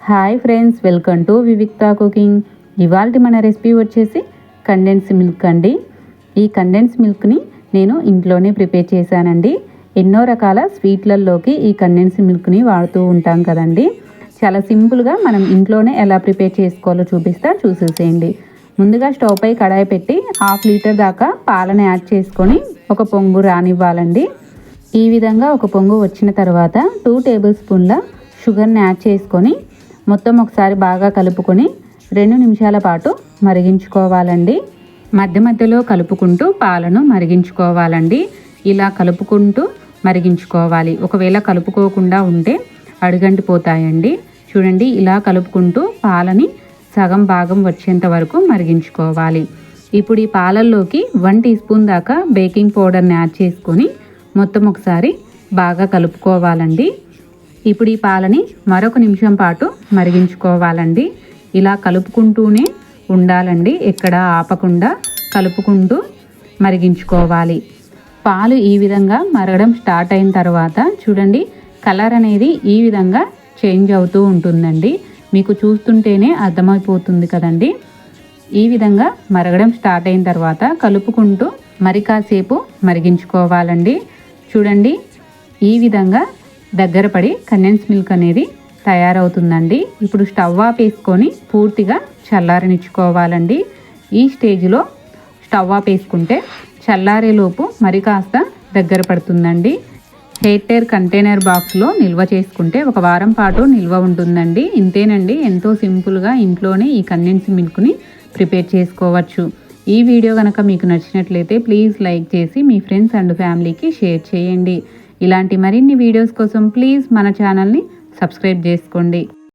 Hi friends, welcome to Vivikta cooking. ఇవాళ మన recipe వచ్చేసి కండెన్స్ మిల్క్ అండి. ఈ కండెన్స్ మిల్క్ని నేను ఇంట్లోనే ప్రిపేర్ చేశానండి. ఎన్నో రకాల స్వీట్లలోకి ఈ కండెన్స్ మిల్క్ని వాడుతూ ఉంటాం కదండి. చాలా సింపుల్గా మనం ఇంట్లోనే ఎలా ప్రిపేర్ చేసుకోవాలో చూసేసేయండి. ముందుగా స్టవ్ పై కడాయి పెట్టి 1/2 లీటర్ దాకా పాలను యాడ్ చేసుకొని ఒక పొంగు రానివ్వాలండి. ఈ విధంగా ఒక పొంగు వచ్చిన తర్వాత 2 టేబుల్ స్పూన్ల షుగర్ని యాడ్ చేసుకొని మొత్తం ఒకసారి బాగా కలుపుకొని 2 నిమిషాల పాటు మరిగించుకోవాలండి. మధ్య మధ్యలో కలుపుకుంటూ పాలను మరిగించుకోవాలండి. ఇలా కలుపుకుంటూ మరిగించుకోవాలి. ఒకవేళ కలుపుకోకుండా ఉంటే అడుగంటిపోతాయండి. చూడండి, ఇలా కలుపుకుంటూ పాలని సగం భాగం వచ్చేంత వరకు మరిగించుకోవాలి. ఇప్పుడు ఈ పాలల్లోకి 1 టీ స్పూన్ దాకా బేకింగ్ పౌడర్ని యాడ్ చేసుకొని మొత్తం ఒకసారి బాగా కలుపుకోవాలండి. ఇప్పుడు ఈ పాలని మరొక నిమిషం పాటు మరిగించుకోవాలండి. ఇలా కలుపుకుంటూనే ఉండాలండి, ఎక్కడ ఆపకుండా కలుపుకుంటూ మరిగించుకోవాలి. పాలు ఈ విధంగా మరగడం స్టార్ట్ అయిన తర్వాత చూడండి, కలర్ అనేది ఈ విధంగా చేంజ్ అవుతూ ఉంటుందండి. మీకు చూస్తుంటేనే అర్థమైపోతుంది కదండి. ఈ విధంగా మరగడం స్టార్ట్ అయిన తర్వాత కలుపుకుంటూ మరి కాసేపు మరిగించుకోవాలండి. చూడండి, ఈ విధంగా దగ్గర పడి కండెన్స్ మిల్క్ అనేది తయారవుతుందండి. ఇప్పుడు స్టవ్ ఆపేసుకొని పూర్తిగా చల్లారనిచ్చుకోవాలండి. ఈ స్టేజ్లో స్టవ్ ఆపేసుకుంటే చల్లారేలోపు మరి కాస్త దగ్గర పడుతుందండి. ఎయిర్ కంటైనర్ బాక్స్లో నిల్వ చేసుకుంటే 1 వారం పాటు నిల్వ ఉంటుందండి. ఇంతేనండి, ఎంతో సింపుల్గా ఇంట్లోనే ఈ కండెన్స్ మిల్క్ని ప్రిపేర్ చేసుకోవచ్చు. ఈ వీడియో కనుక మీకు నచ్చినట్లయితే ప్లీజ్ లైక్ చేసి మీ ఫ్రెండ్స్ అండ్ ఫ్యామిలీకి షేర్ చేయండి. ఇలాంటి మరిన్ని వీడియోస్ కోసం ప్లీజ్ మన ఛానల్ని సబ్స్క్రైబ్ చేసుకోండి.